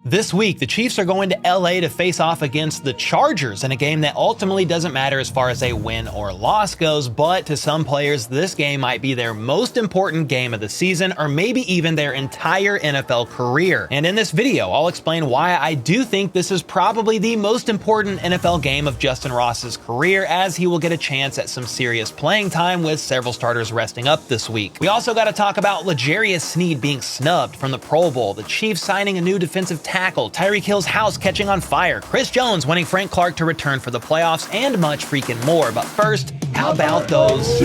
This week, the Chiefs are going to LA to face off against the Chargers in a game that ultimately doesn't matter as far as a win or loss goes, but to some players, this game might be their most important game of the season, or maybe even their entire NFL career. And in this video, I'll explain why I do think this is probably the most important NFL game of Justyn Ross's career, as he will get a chance at some serious playing time with several starters resting up this week. We also got to talk about Sneed being snubbed from the Pro Bowl, the Chiefs signing a new defensive tackle, Tyreek Hill's house catching on fire, Chris Jones wanting Frank Clark to return for the playoffs, and much freaking more. But first, how about those?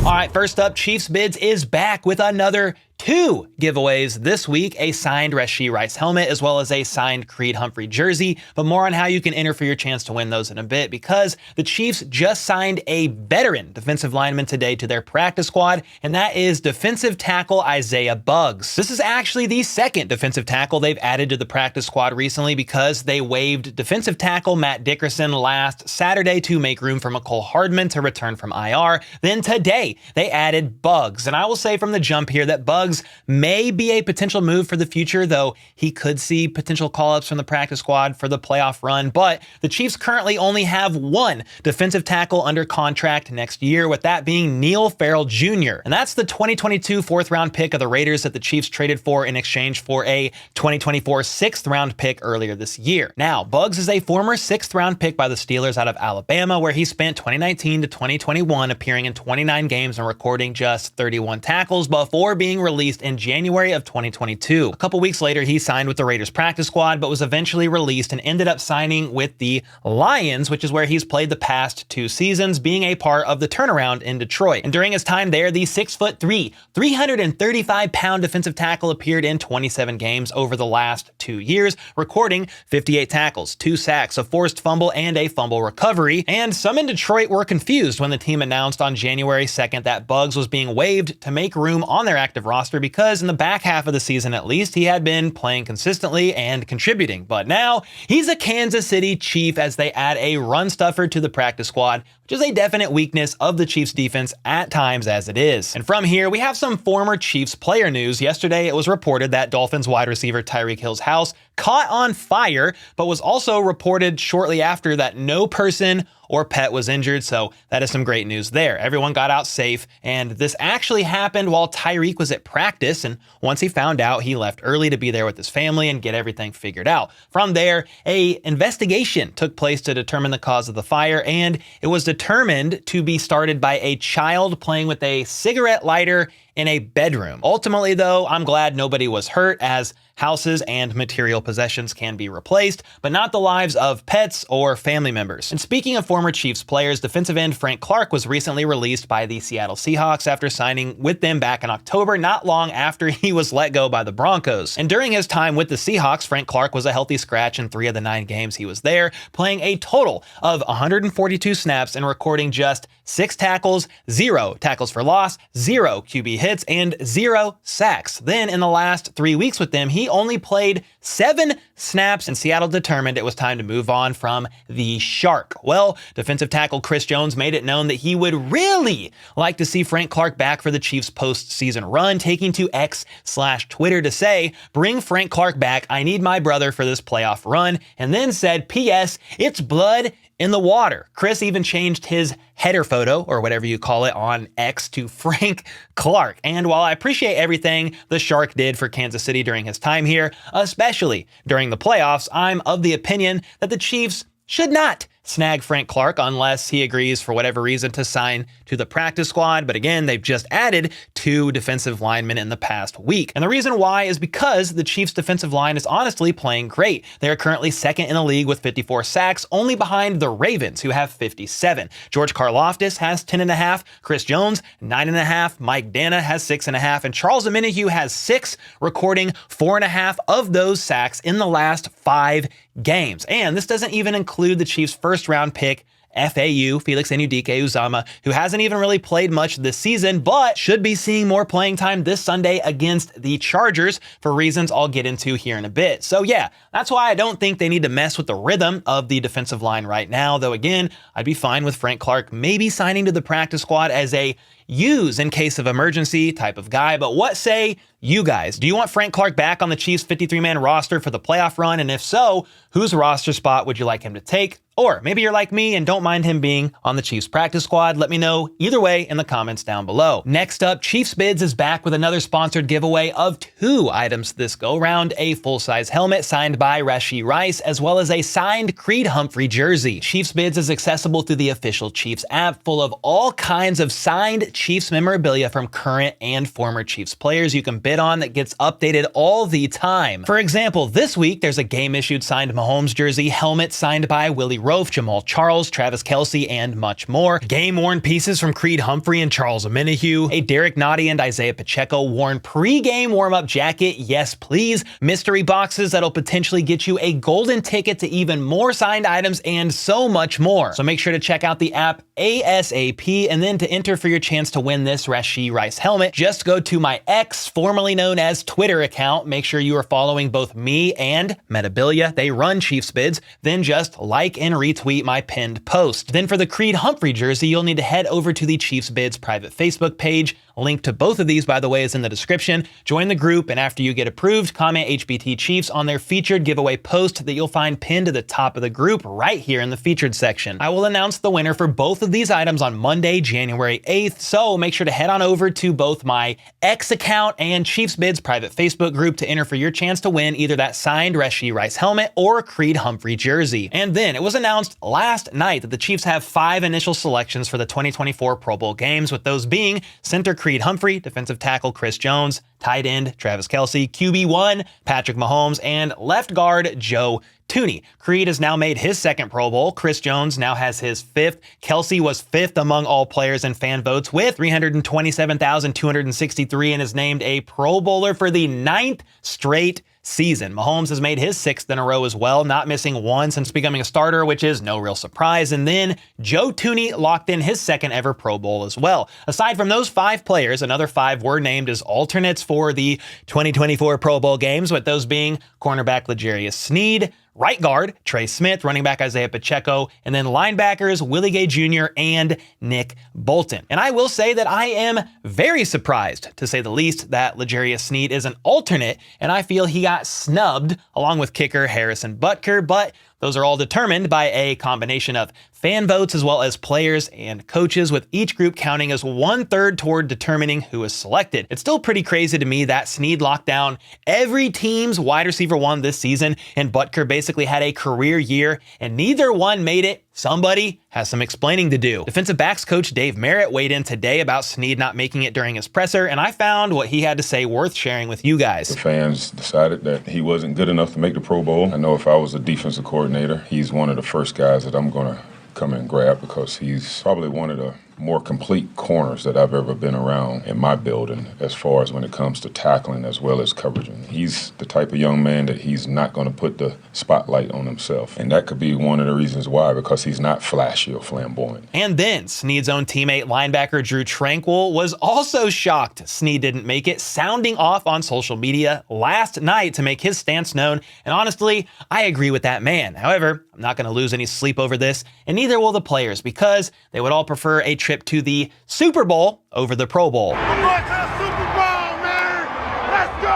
All right, first up, Chiefs Bids is back with another 2 giveaways this week, a signed Rashee Rice helmet as well as a signed Creed Humphrey jersey, but more on how you can enter for your chance to win those in a bit, because the Chiefs just signed a veteran defensive lineman today to their practice squad, and that is defensive tackle Isaiah Buggs. This is actually the second defensive tackle they've added to the practice squad recently, because they waived defensive tackle Matt Dickerson last Saturday to make room for Mecole Hardman to return from IR. Then today, they added Buggs, and I will say from the jump here that Buggs may be a potential move for the future, though he could see potential call-ups from the practice squad for the playoff run. But the Chiefs currently only have one defensive tackle under contract next year, with that being Neil Farrell Jr. And that's the 2022 4th-round pick of the Raiders that the Chiefs traded for in exchange for a 2024 6th-round pick earlier this year. Now, Buggs is a former 6th-round pick by the Steelers out of Alabama, where he spent 2019 to 2021 appearing in 29 games and recording just 31 tackles before being released in January of 2022. A couple weeks later, he signed with the Raiders practice squad, but was eventually released and ended up signing with the Lions, which is where he's played the past 2 seasons, being a part of the turnaround in Detroit. And during his time there, the 6'3", 335-pound defensive tackle appeared in 27 games over the last 2 years, recording 58 tackles, 2 sacks, a forced fumble, and a fumble recovery. And some in Detroit were confused when the team announced on January 2nd that Buggs was being waived to make room on their active roster, because in the back half of the season at least, he had been playing consistently and contributing. But now he's a Kansas City Chief as they add a run stuffer to the practice squad, which is a definite weakness of the Chiefs defense at times as it is. And from here, we have some former Chiefs player news. Yesterday, it was reported that Dolphins wide receiver Tyreek Hill's house caught on fire, but was also reported shortly after that no person or pet was injured, so that is some great news there. Everyone got out safe, and this actually happened while Tyreek was at practice, and once he found out, he left early to be there with his family and get everything figured out. From there, a investigation took place to determine the cause of the fire, and it was determined to be started by a child playing with a cigarette lighter in a bedroom. Ultimately, though, I'm glad nobody was hurt, as houses and material possessions can be replaced, but not the lives of pets or family members. And speaking of former Chiefs players, defensive end Frank Clark was recently released by the Seattle Seahawks after signing with them back in October, not long after he was let go by the Broncos. And during his time with the Seahawks, Frank Clark was a healthy scratch in 3 of the 9 games he was there, playing a total of 142 snaps and recording just 6 tackles, 0 tackles for loss, 0 QB hits, and 0 sacks. Then in the last 3 weeks with them, he only played 7 snaps, and Seattle determined it was time to move on from the Shark. Well, defensive tackle Chris Jones made it known that he would really like to see Frank Clark back for the Chiefs postseason run, taking to X/Twitter to say, "Bring Frank Clark back. I need my brother for this playoff run." And then said, "P.S. It's blood in the water." Chris even changed his header photo, or whatever you call it, on X to Frank Clark. And while I appreciate everything the Shark did for Kansas City during his time here, especially during the playoffs, I'm of the opinion that the Chiefs should not snag Frank Clark unless he agrees for whatever reason to sign to the practice squad. But again, they've just added 2 defensive linemen in the past week. And the reason why is because the Chiefs defensive line is honestly playing great. They are currently 2nd in the league with 54 sacks, only behind the Ravens, who have 57. George Karlaftis has 10.5, Chris Jones 9.5, Mike Dana has 6.5, and Charles Omenihu has 6, recording 4.5 of those sacks in the last 5 games. And this doesn't even include the Chiefs' 1st-round pick FAU, Felix Anudike-Uzomah, who hasn't even really played much this season, but should be seeing more playing time this Sunday against the Chargers for reasons I'll get into here in a bit. So yeah, that's why I don't think they need to mess with the rhythm of the defensive line right now, though again, I'd be fine with Frank Clark maybe signing to the practice squad as a use in case of emergency type of guy. But what say you guys? Do you want Frank Clark back on the Chiefs 53-man roster for the playoff run? And if so, whose roster spot would you like him to take? Or maybe you're like me and don't mind him being on the Chiefs practice squad. Let me know either way in the comments down below. Next up, Chiefs Bids is back with another sponsored giveaway of 2 items this go round: a full-size helmet signed by Rashee Rice, as well as a signed Creed Humphrey jersey. Chiefs Bids is accessible through the official Chiefs app, full of all kinds of signed Chiefs memorabilia from current and former Chiefs players you can bid on that gets updated all the time. For example, this week there's a game-issued signed Mahomes jersey, helmet signed by Willie Roaf, Jamal Charles, Travis Kelce, and much more. Game-worn pieces from Creed Humphrey and Charles Omenihu, a Derek Nottie and Isaiah Pacheco worn pre-game warm-up jacket, yes please, mystery boxes that'll potentially get you a golden ticket to even more signed items, and so much more. So make sure to check out the app ASAP, and then to enter for your chance to win this Rashee Rice helmet, just go to my X, formerly known as Twitter account. Make sure you are following both me and Metabilia. They run Chiefs Bids. Then just like and retweet my pinned post. Then for the Creed Humphrey jersey, you'll need to head over to the Chiefs Bids private Facebook page. Link to both of these, by the way, is in the description. Join the group, and after you get approved, comment HBT Chiefs on their featured giveaway post that you'll find pinned to the top of the group right here in the featured section. I will announce the winner for both of these items on Monday, January 8th, so make sure to head on over to both my X account and Chiefs Bids private Facebook group to enter for your chance to win either that signed Rashee Rice helmet or Creed Humphrey jersey. And then it was announced last night that the Chiefs have 5 initial selections for the 2024 Pro Bowl games, with those being center Creed Humphrey, defensive tackle Chris Jones, tight end Travis Kelce, QB1 Patrick Mahomes, and left guard Joe Thuney. Creed has now made his 2nd Pro Bowl. Chris Jones now has his 5th. Kelce was 5th among all players and fan votes with 327,263 and is named a Pro Bowler for the 9th straight season. Mahomes has made his 6th in a row as well, not missing one since becoming a starter, which is no real surprise. And then Joe Thuney locked in his 2nd ever Pro Bowl as well. Aside from those 5 players, another 5 were named as alternates for the 2024 Pro Bowl games, with those being cornerback L'Jarius Sneed, right guard Trey Smith, running back Isaiah Pacheco, and then linebackers Willie Gay Jr. and Nick Bolton. And I will say that I am very surprised, to say the least, that L'Jarius Sneed is an alternate, and I feel he got snubbed along with kicker Harrison Butker, but those are all determined by a combination of fan votes as well as players and coaches, with each group counting as 1/3 toward determining who is selected. It's still pretty crazy to me that Sneed locked down every team's wide receiver 1 this season, and Butker basically had a career year, and neither one made it. Somebody has some explaining to do. Defensive backs coach Dave Merritt weighed in today about Sneed not making it during his presser, and I found what he had to say worth sharing with you guys. The fans decided that he wasn't good enough to make the Pro Bowl. I know if I was a defensive coordinator, he's one of the first guys that I'm going to come and grab, because he's probably one of the more complete corners that I've ever been around in my building, as far as when it comes to tackling as well as coveraging. He's the type of young man that he's not going to put the spotlight on himself. And that could be one of the reasons why, because he's not flashy or flamboyant. And then Sneed's own teammate linebacker Drew Tranquill was also shocked Sneed didn't make it, sounding off on social media last night to make his stance known. And honestly, I agree with that man. However, I'm not going to lose any sleep over this, and neither will the players, because they would all prefer a trip to the Super Bowl over the Pro Bowl. I'm going to the Super Bowl, man! Let's go!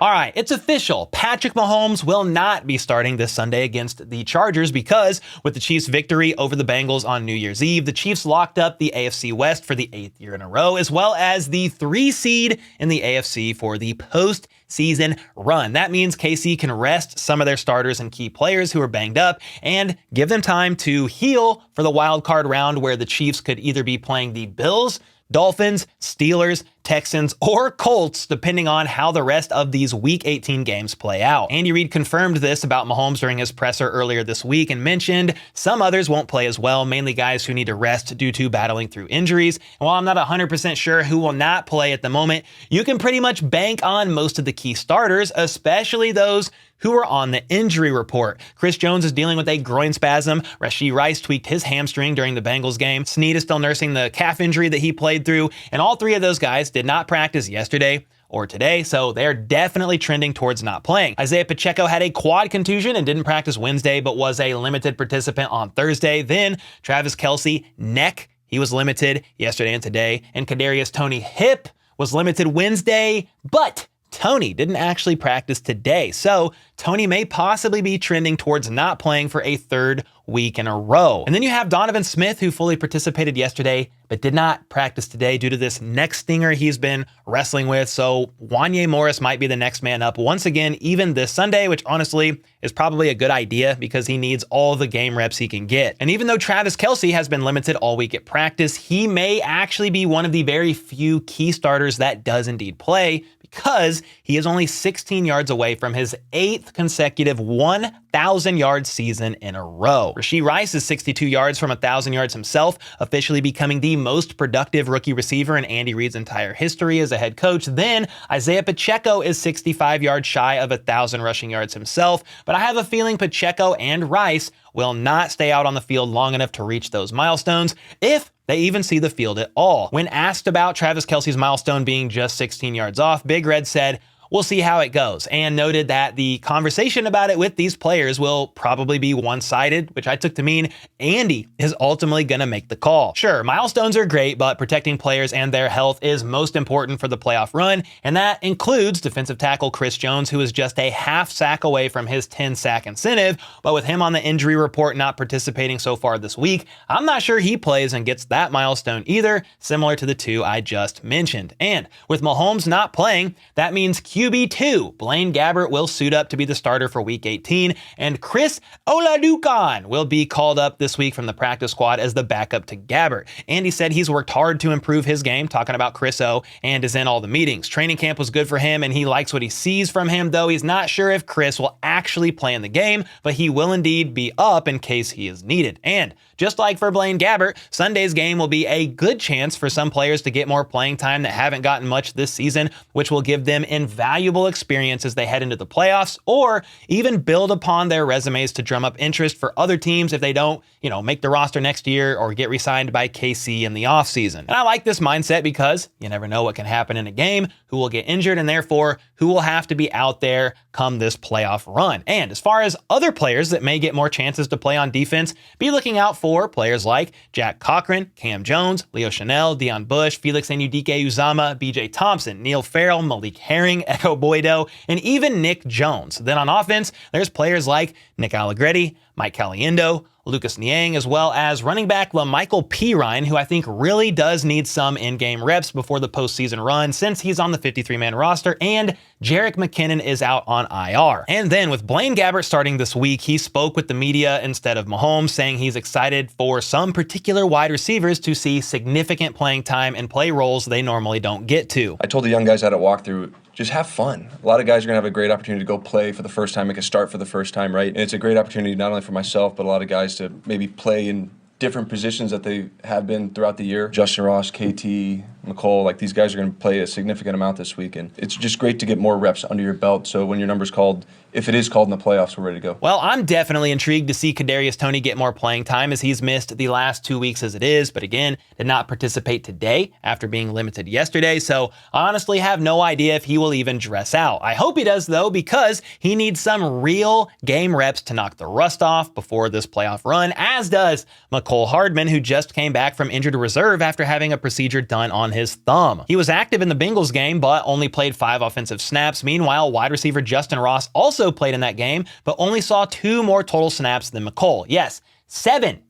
All right, it's official. Patrick Mahomes will not be starting this Sunday against the Chargers, because with the Chiefs' victory over the Bengals on New Year's Eve, the Chiefs locked up the AFC West for the 8th year in a row, as well as the 3 seed in the AFC for the postseason run. That means KC can rest some of their starters and key players who are banged up and give them time to heal for the wild card round, where the Chiefs could either be playing the Bills, Dolphins, Steelers, Texans, or Colts, depending on how the rest of these Week 18 games play out. Andy Reid confirmed this about Mahomes during his presser earlier this week and mentioned some others won't play as well, mainly guys who need to rest due to battling through injuries. And while I'm not 100% sure who will not play at the moment, you can pretty much bank on most of the key starters, especially those who are on the injury report. Chris Jones is dealing with a groin spasm. Rashee Rice tweaked his hamstring during the Bengals game. Sneed is still nursing the calf injury that he played through. And all three of those guys did not practice yesterday or today, so they're definitely trending towards not playing. Isaiah Pacheco had a quad contusion and didn't practice Wednesday, but was a limited participant on Thursday. Then Travis Kelce, neck. He was limited yesterday and today. And Kadarius Toney, hip, was limited Wednesday, but Toney didn't actually practice today, so Toney may possibly be trending towards not playing for a third week in a row. And then you have Donovan Smith, who fully participated yesterday, but did not practice today due to this neck stinger he's been wrestling with. So Wanya Morris might be the next man up once again, even this Sunday, which honestly is probably a good idea because he needs all the game reps he can get. And even though Travis Kelce has been limited all week at practice, he may actually be one of the very few key starters that does indeed play, because he is only 16 yards away from his 8th consecutive 1,000-yard season in a row. Rashee Rice is 62 yards from 1,000 yards himself, officially becoming the most productive rookie receiver in Andy Reid's entire history as a head coach. Then Isaiah Pacheco is 65 yards shy of 1,000 rushing yards himself, but I have a feeling Pacheco and Rice will not stay out on the field long enough to reach those milestones, if they even see the field at all. When asked about Travis Kelce's milestone being just 16 yards off, Big Red said, "We'll see how it goes," and noted that the conversation about it with these players will probably be one-sided, which I took to mean Andy is ultimately going to make the call. Sure, milestones are great, but protecting players and their health is most important for the playoff run, and that includes defensive tackle Chris Jones, who is just a half sack away from his 10-sack incentive, but with him on the injury report not participating so far this week, I'm not sure he plays and gets that milestone either, similar to the two I just mentioned. And with Mahomes not playing, that means QB2, Blaine Gabbert, will suit up to be the starter for Week 18, and Chris Olajuwon will be called up this week from the practice squad as the backup to Gabbert. Andy said he's worked hard to improve his game, talking about Chris O, and is in all the meetings. Training camp was good for him, and he likes what he sees from him, though he's not sure if Chris will actually play in the game, but he will indeed be up in case he is needed. And just like for Blaine Gabbert, Sunday's game will be a good chance for some players to get more playing time that haven't gotten much this season, which will give them invaluable experience as they head into the playoffs, or even build upon their resumes to drum up interest for other teams if they don't, make the roster next year or get re-signed by KC in the offseason. And I like this mindset because you never know what can happen in a game, who will get injured, and therefore who will have to be out there come this playoff run. And as far as other players that may get more chances to play on defense, be looking out for players like Jack Cochran, Cam Jones, Leo Chanel, Deion Bush, Felix Anudike-Uzomah, BJ Thompson, Neil Farrell, Malik Herring, Echo Boydo, and even Nick Jones. Then on offense, there's players like Nick Allegretti, Mike Caliendo, Lucas Niang, as well as running back LaMichael Pirine, who I think really does need some in-game reps before the postseason run since he's on the 53-man roster, and Jerick McKinnon is out on IR. And then with Blaine Gabbert starting this week, he spoke with the media instead of Mahomes, saying he's excited for some particular wide receivers to see significant playing time and play roles they normally don't get to. I told the young guys at a walkthrough, just have fun. A lot of guys are going to have a great opportunity to go play for the first time, make a start for the first time, right? And it's a great opportunity not only for myself, but a lot of guys to maybe play in different positions that they have been throughout the year. Justyn Ross, KT, Mecole, these guys are going to play a significant amount this week, and it's just great to get more reps under your belt, so when your number's called, if it is called in the playoffs, we're ready to go. Well, I'm definitely intrigued to see Kadarius Toney get more playing time, as he's missed the last 2 weeks as it is, but again, did not participate today after being limited yesterday, so I honestly have no idea if he will even dress out. I hope he does, though, because he needs some real game reps to knock the rust off before this playoff run, as does Mecole Hardman, who just came back from injured reserve after having a procedure done on his thumb. He was active in the Bengals game, but only played 5 offensive snaps. Meanwhile, wide receiver Justyn Ross also played in that game, but only saw 2 more total snaps than Mecole. Yes, 7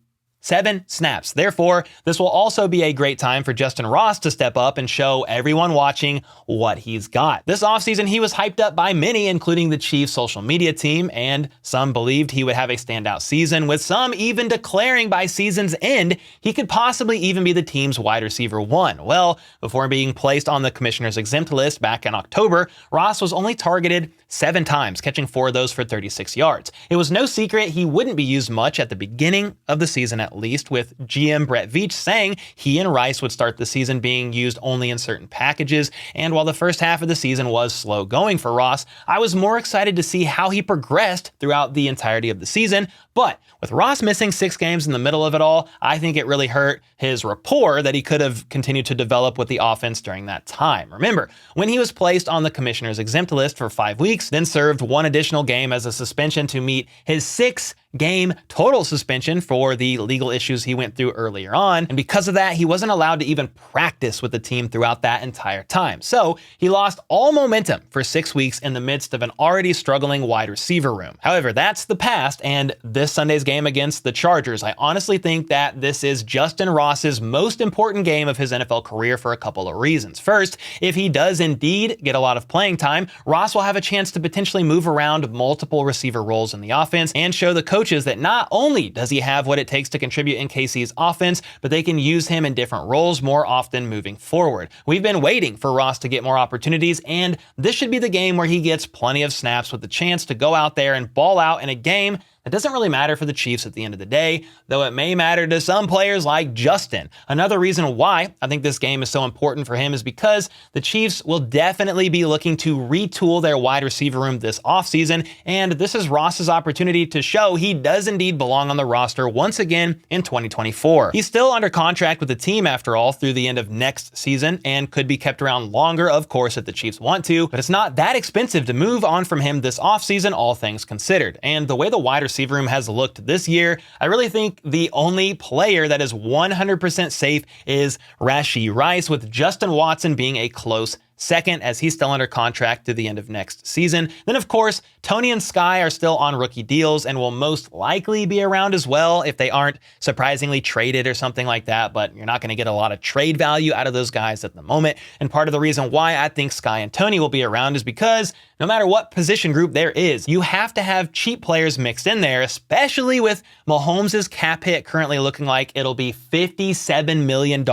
7 snaps. Therefore, this will also be a great time for Justyn Ross to step up and show everyone watching what he's got. This offseason, he was hyped up by many, including the Chiefs' social media team, and some believed he would have a standout season, with some even declaring by season's end he could possibly even be the team's wide receiver 1. Well, before being placed on the commissioner's exempt list back in October, Ross was only targeted 7 times, catching 4 of those for 36 yards. It was no secret he wouldn't be used much at the beginning of the season, at least, with GM Brett Veach saying he and Rice would start the season being used only in certain packages. And while the first half of the season was slow going for Ross, I was more excited to see how he progressed throughout the entirety of the season. But with Ross missing 6 games in the middle of it all, I think it really hurt his rapport that he could have continued to develop with the offense during that time. Remember, when he was placed on the commissioner's exempt list for 5 weeks, then served 1 additional game as a suspension to meet his 6-game total suspension for the legal issues he went through earlier on. And because of that, he wasn't allowed to even practice with the team throughout that entire time. So he lost all momentum for 6 weeks in the midst of an already struggling wide receiver room. However, that's the past, and this Sunday's game against the Chargers, I honestly think that this is Justyn Ross's most important game of his NFL career for a couple of reasons. First, if he does indeed get a lot of playing time, Ross will have a chance to potentially move around multiple receiver roles in the offense and show the coaches that not only does he have what it takes to contribute in KC's offense, but they can use him in different roles more often moving forward. We've been waiting for Ross to get more opportunities, and this should be the game where he gets plenty of snaps with the chance to go out there and ball out in a game that doesn't really matter for the Chiefs at the end of the day, though it may matter to some players like Justyn. Another reason why I think this game is so important for him is because the Chiefs will definitely be looking to retool their wide receiver room this offseason, and this is Ross's opportunity to show he does indeed belong on the roster once again in 2024. He's still under contract with the team, after all, through the end of next season, and could be kept around longer, of course, if the Chiefs want to, but it's not that expensive to move on from him this offseason, all things considered. And the way the wide receiver room has looked this year, I really think the only player that is 100% safe is Rashee Rice, with Justin Watson being a close second, as he's still under contract to the end of next season. Then, of course, Tony and Sky are still on rookie deals and will most likely be around as well if they aren't surprisingly traded or something like that, but you're not going to get a lot of trade value out of those guys at the moment. And part of the reason why I think Sky and Tony will be around is because no matter what position group there is, you have to have cheap players mixed in there, especially with Mahomes' cap hit currently looking like it'll be $57 million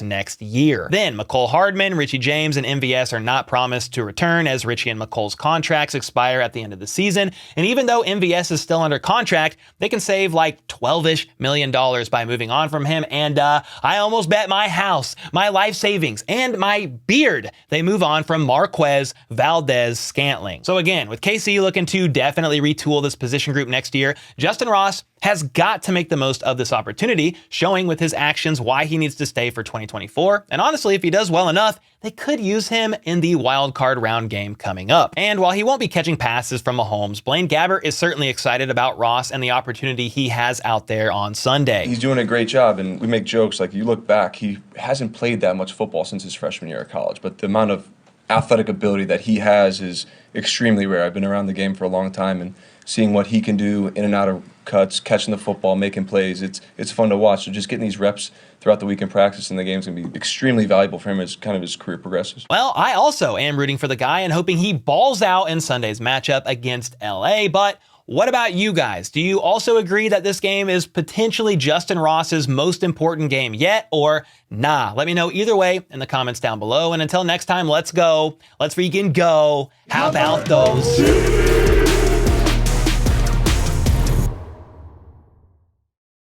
next year. Then Mecole Hardman, Richie James, and MVS are not promised to return, as Richie and Mecole's contracts expire at the end of the season. And even though MVS is still under contract, they can save like $12-ish million by moving on from him. And I almost bet my house, my life savings, and my beard they move on from Marquez Valdes-Scantling. So again, with KC looking to definitely retool this position group next year, Justyn Ross has got to make the most of this opportunity, showing with his actions why he needs to stay for 2024. And honestly, if he does well enough, they could use him in the wild card round game coming up. And while he won't be catching passes from Mahomes, Blaine Gabbert is certainly excited about Ross and the opportunity he has out there on Sunday. He's doing a great job, and we make jokes like, you look back, he hasn't played that much football since his freshman year of college, but the amount of athletic ability that he has is extremely rare. I've been around the game for a long time, and seeing what he can do in and out of cuts, catching the football, making plays, it's fun to watch. So just getting these reps throughout the week in practice in the game is going to be extremely valuable for him as kind of his career progresses. Well, I also am rooting for the guy and hoping he balls out in Sunday's matchup against LA, but what about you guys? Do you also agree that this game is potentially Justyn Ross's most important game yet, or nah? Let me know either way in the comments down below. And until next time, let's go. Let's freaking go. How about those